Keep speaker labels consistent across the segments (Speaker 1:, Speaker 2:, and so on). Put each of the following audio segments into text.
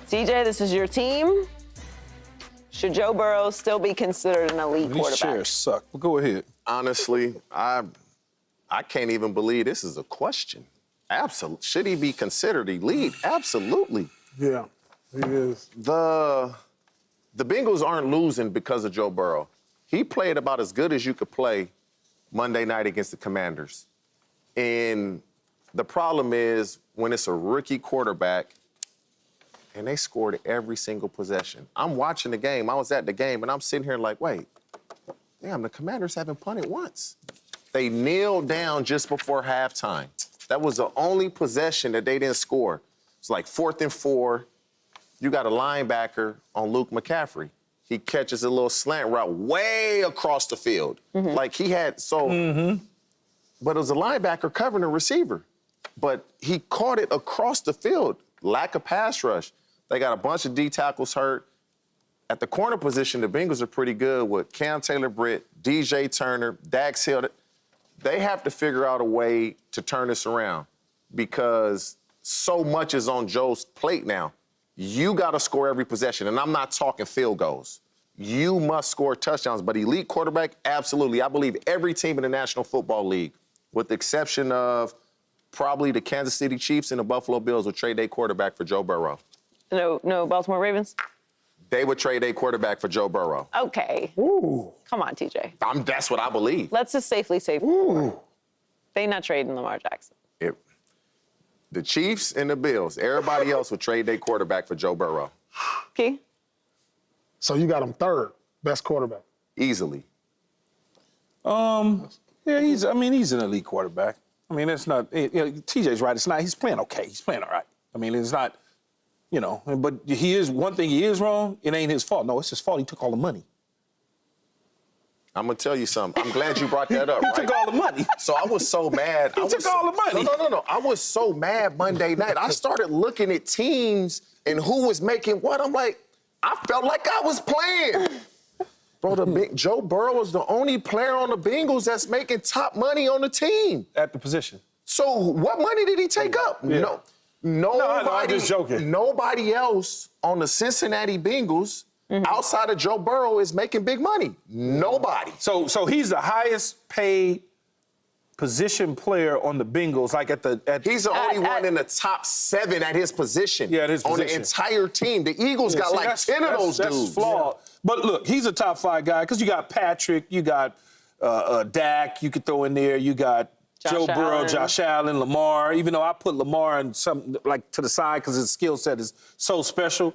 Speaker 1: TJ, this is your team. Should Joe Burrow still be considered an elite quarterback?
Speaker 2: These chairs suck. Well, go ahead.
Speaker 3: Honestly, I can't even believe this is a question. Absolutely. Should he be considered elite? Absolutely.
Speaker 4: Yeah, he is.
Speaker 3: The Bengals aren't losing because of Joe Burrow. He played about as good as you could play Monday night against the Commanders. And the problem is when it's a rookie quarterback and they scored every single possession. I'm watching the game. I was at the game, and I'm sitting here like, wait, damn, the Commanders haven't punted once. They kneeled down just before halftime. That was the only possession that they didn't score. It's like 4th and 4. You got a linebacker on Luke McCaffrey. He catches a little slant route way across the field. Like he had, but it was a linebacker covering a receiver. But he caught it across the field. Lack of pass rush. They got a bunch of D tackles hurt. At the corner position, the Bengals are pretty good with Cam Taylor-Britt, DJ Turner, Dax Hill. They have to figure out a way to turn this around because so much is on Joe's plate now. You got to score every possession, and I'm not talking field goals. You must score touchdowns, but elite quarterback, absolutely. I believe every team in the National Football League, with the exception of probably the Kansas City Chiefs and the Buffalo Bills, would trade their quarterback for Joe Burrow.
Speaker 1: No Baltimore Ravens?
Speaker 3: They would trade their quarterback for Joe Burrow.
Speaker 1: Okay.
Speaker 4: Ooh.
Speaker 1: Come on, TJ.
Speaker 3: That's what I believe.
Speaker 1: Let's just safely say they not trading Lamar Jackson.
Speaker 3: The Chiefs and the Bills, everybody else would trade their quarterback for Joe Burrow.
Speaker 1: Key?
Speaker 4: So you got him third best quarterback.
Speaker 3: Easily.
Speaker 2: Yeah, he's an elite quarterback. I mean, it's not, TJ's right. It's not, he's playing okay. He's playing all right. I mean, it's not, but one thing he is wrong, it ain't his fault. No, it's his fault. He took all the money.
Speaker 3: I'm going to tell you something. I'm glad you brought that up,
Speaker 2: He took all the money.
Speaker 3: So I was so mad.
Speaker 2: He took all the money.
Speaker 3: No. I was so mad Monday night. I started looking at teams and who was making what. I'm like, I felt like I was playing. Bro, Joe Burrow is the only player on the Bengals that's making top money on the team.
Speaker 2: At the position.
Speaker 3: So what money did he take up?
Speaker 2: Yeah.
Speaker 3: Nobody,
Speaker 2: I'm just joking.
Speaker 3: Nobody else on the Cincinnati Bengals outside of Joe Burrow is making big money. Nobody.
Speaker 2: So he's the highest paid position player on the Bengals, like
Speaker 3: He's the only one in the top 7 at his position.
Speaker 2: Yeah, at his position.
Speaker 3: On the entire team. The Eagles got like 10 of those dudes.
Speaker 2: That's flawed. Yeah. But look, he's a top 5 guy because you got Patrick, you got Dak, you could throw in there, you got Joe Burrow, Josh Allen, Lamar, even though I put Lamar in something like to the side because his skill set is so special.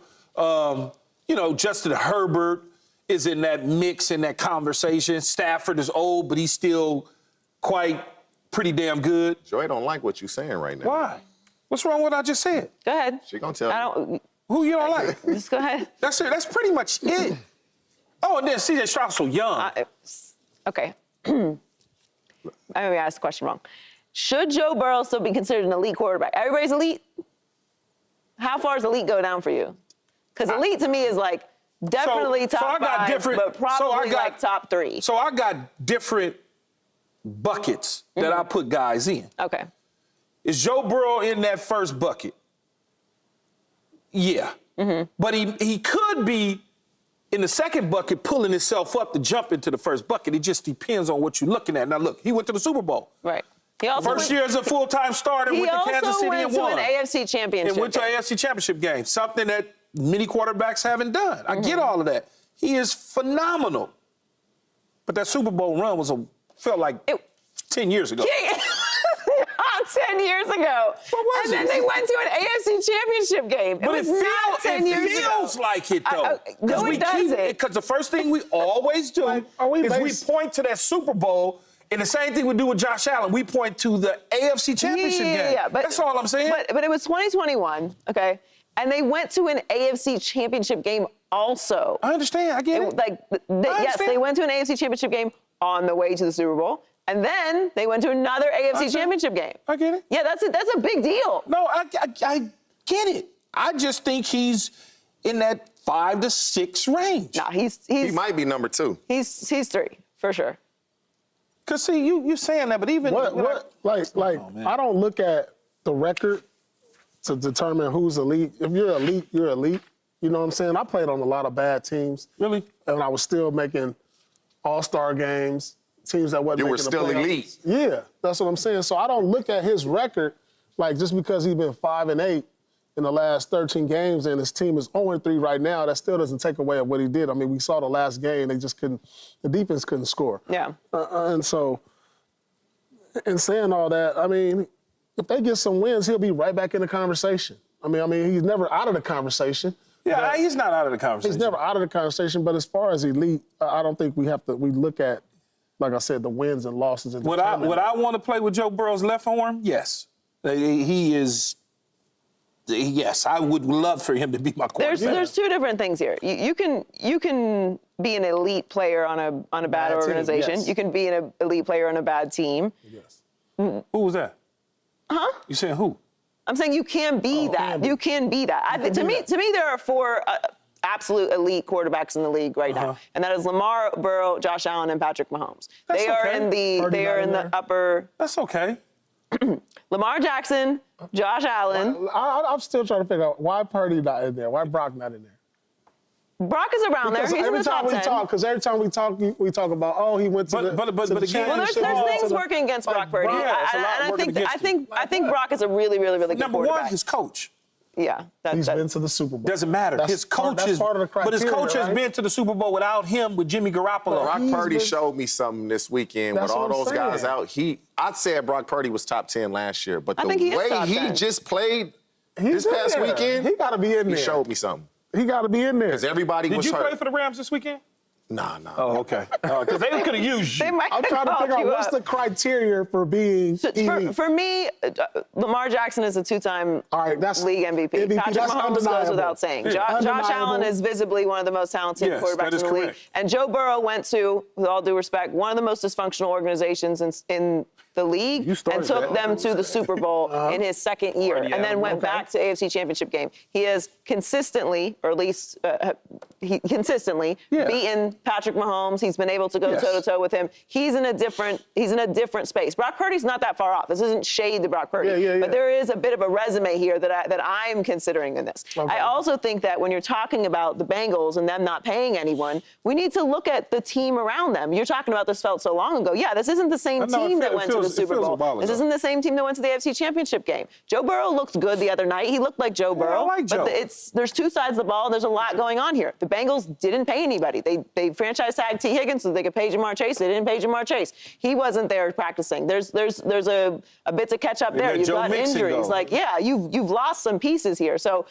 Speaker 2: Justin Herbert is in that mix, in that conversation. Stafford is old, but he's still pretty damn good.
Speaker 3: Joy don't like what you're saying right now.
Speaker 2: Why? What's wrong with what I just said?
Speaker 1: Go ahead.
Speaker 3: She gonna tell you.
Speaker 2: Who you don't like?
Speaker 1: Just go ahead.
Speaker 2: That's it. That's pretty much it. Oh, and then C.J. Stroud's so young.
Speaker 1: Okay. I maybe asked the question wrong. Should Joe Burrow still be considered an elite quarterback? Everybody's elite? How far does elite go down for you? Because elite to me is like definitely top 5, but probably like top 3.
Speaker 2: So I got different buckets that I put guys in.
Speaker 1: Okay.
Speaker 2: Is Joe Burrow in that first bucket? Yeah. But he could be in the second bucket pulling himself up to jump into the first bucket. It just depends on what you're looking at. Now, look, he went to the Super Bowl.
Speaker 1: Right. He also
Speaker 2: First year as a full-time starter with the Kansas City and won.
Speaker 1: He also went to an AFC championship.
Speaker 2: And went to an AFC championship game, something that many quarterbacks haven't done. I get all of that. He is phenomenal. But that Super Bowl run felt like 10 years ago.
Speaker 1: 10 years ago.
Speaker 2: What was
Speaker 1: it? And then they went to an AFC championship game.
Speaker 2: But it feels like it, though.
Speaker 1: No, it doesn't.
Speaker 2: Because the first thing we always do is we point to that Super Bowl, and the same thing we do with Josh Allen. We point to the AFC championship game.
Speaker 1: Yeah, but
Speaker 2: that's all I'm saying.
Speaker 1: But it was 2021, okay? And they went to an AFC championship game also.
Speaker 2: I understand. I get it.
Speaker 1: Yes, they went to an AFC championship game on the way to the Super Bowl. And then they went to another AFC championship game.
Speaker 2: I get it.
Speaker 1: Yeah, that's a big deal.
Speaker 2: No, I get it. I just think he's in that 5 to 6 range.
Speaker 1: No,
Speaker 3: he might be number 2.
Speaker 1: He's 3 for sure.
Speaker 2: Cause see, you saying that, but even
Speaker 4: I don't look at the record to determine who's elite. If you're elite, you're elite. You know what I'm saying? I played on a lot of bad teams.
Speaker 2: Really?
Speaker 4: And I was still making all-star games, teams that wasn't
Speaker 3: You were
Speaker 4: making the
Speaker 3: still
Speaker 4: playoffs.
Speaker 3: elite.
Speaker 4: Yeah, that's what I'm saying. So I don't look at his record like just because he's been 5-8 in the last 13 games and his team is 0-3 right now, that still doesn't take away what he did. I mean, we saw the last game, they just couldn't, the defense couldn't score.
Speaker 1: Yeah.
Speaker 4: And so, in saying all that, I mean, if they get some wins, he'll be right back in the conversation. I mean, he's never out of the conversation.
Speaker 2: Yeah, he's not out of the conversation.
Speaker 4: He's never out of the conversation, but as far as elite, I don't think we look at, like I said, the wins and losses. And
Speaker 2: Would I want to play with Joe Burrow's left arm? Yes. He is. Yes, I would love for him to be my quarterback.
Speaker 1: There's two different things here. You can be an elite player on a bad organization.
Speaker 4: Team, yes.
Speaker 1: You can be an elite player on a bad team.
Speaker 4: Yes.
Speaker 2: Who was that?
Speaker 1: Huh?
Speaker 2: You saying who?
Speaker 1: I'm saying you can be that. You can be that. To me, there are four absolute elite quarterbacks in the league right now, and that is Lamar, Burrow, Josh Allen, and Patrick Mahomes. They are in the upper.
Speaker 2: That's okay.
Speaker 1: Lamar Jackson, Josh Allen.
Speaker 4: I'm still trying to figure out why Purdy not in there. Why Brock not in there?
Speaker 1: Brock is around there. He's in the top 10.
Speaker 4: Because every time we talk about, oh, he went to the
Speaker 2: again,
Speaker 1: Well, there's things working against Brock Purdy. I think Brock is a really good quarterback.
Speaker 2: Number one, his coach.
Speaker 1: Yeah.
Speaker 4: He's been to the Super Bowl.
Speaker 2: Doesn't matter. His coach
Speaker 4: that's part of the criteria,
Speaker 2: but his coach has been to the Super Bowl without him, with Jimmy Garoppolo.
Speaker 3: Brock Purdy showed me something this weekend with all those guys out. I'd say Brock Purdy was top 10 last year, but the way he just played this past weekend,
Speaker 4: he got to be in there.
Speaker 3: He showed me something.
Speaker 4: He got to be in there.
Speaker 3: Because everybody was hurt.
Speaker 2: Did you play for the Rams this weekend?
Speaker 3: Nah.
Speaker 2: Oh, okay. Because they could have used you.
Speaker 4: I'm trying to figure out what's the criteria for being elite.
Speaker 1: For me, Lamar Jackson is a two-time league MVP. Patrick Mahomes goes without saying. Josh Allen is visibly one of the most talented quarterbacks in the league. And Joe Burrow went to, with all due respect, one of the most dysfunctional organizations in the league and took them to the Super Bowl in his second year and then went back to AFC Championship game. He has consistently, or at least consistently, beaten Patrick Mahomes. He's been able to go toe-to-toe with him. He's in a different space. Brock Purdy's not that far off. This isn't shade to Brock Purdy. But there is a bit of a resume here that I'm considering in this. I also think that when you're talking about the Bengals and them not paying anyone, we need to look at the team around them. You're talking about this felt so long ago. Yeah, this isn't the same team that went to the Super Bowl. This isn't the same team that went to the AFC Championship game. Joe Burrow looked good the other night. He looked like Joe Burrow.
Speaker 2: I like Joe.
Speaker 1: But there's two sides of the ball, and there's a lot going on here. The Bengals didn't pay anybody. They franchise tagged T. Higgins so they could pay Jamar Chase. They didn't pay Jamar Chase. He wasn't there practicing. There's a bit to catch up there. You've got injuries. Like, yeah, you've lost some pieces here. So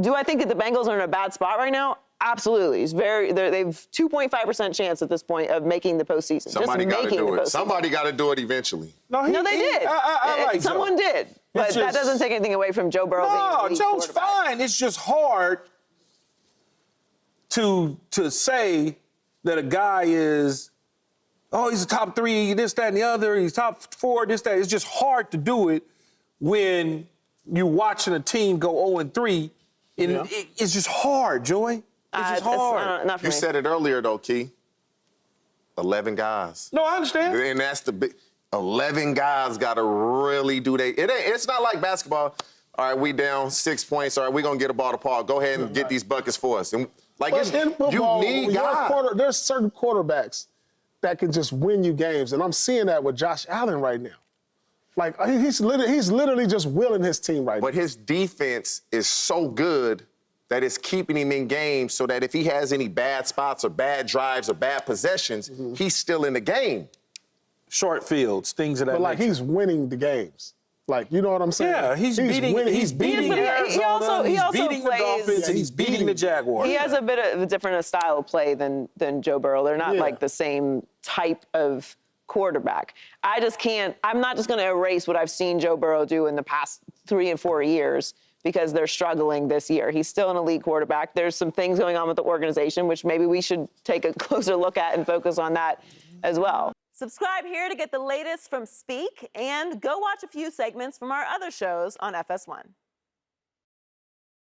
Speaker 1: do I think that the Bengals are in a bad spot right now? Absolutely. They've 2.5% chance at this point of making the postseason.
Speaker 3: Somebody got to do it. Somebody got to do it eventually.
Speaker 1: No, they did.
Speaker 2: I like
Speaker 1: someone
Speaker 2: Joe.
Speaker 1: did. But that doesn't take anything away from Joe Burrow being an elite
Speaker 2: Joe's fine. It's just hard to say that a guy is, he's a top 3, this, that, and the other. He's top 4, this, that. It's just hard to do it when you're watching a team go 0-3. And it's just hard, Joey. It's just hard.
Speaker 1: Not for
Speaker 3: You
Speaker 1: me.
Speaker 3: said it earlier, though, Key. 11 guys.
Speaker 2: No, I understand.
Speaker 3: And that's the big. 11 guys got to really do it's not like basketball. All right, we down 6 points. All right, we're going to get a ball to Paul. Go ahead and get these buckets for us. And
Speaker 4: in football,
Speaker 3: you need guys.
Speaker 4: There's certain quarterbacks that can just win you games. And I'm seeing that with Josh Allen right now. Like, he's literally just willing his team right now.
Speaker 3: But his defense is so good that it's keeping him in games so that if he has any bad spots or bad drives or bad possessions, he's still in the game.
Speaker 2: Short fields, things of that
Speaker 4: But, like,
Speaker 2: nature.
Speaker 4: he's winning the games. Like, you know what I'm saying?
Speaker 2: Yeah, he's beating Arizona, he's beating the Dolphins, and he's beating the Jaguars.
Speaker 1: He has a bit of a different style of play than Joe Burrow. They're not like the same type of quarterback. I'm not just going to erase what I've seen Joe Burrow do in the past 3 and 4 years because they're struggling this year. He's still an elite quarterback. There's some things going on with the organization, which maybe we should take a closer look at and focus on that as well. Subscribe here to get the latest from Speak, and go watch a few segments from our other shows on FS1.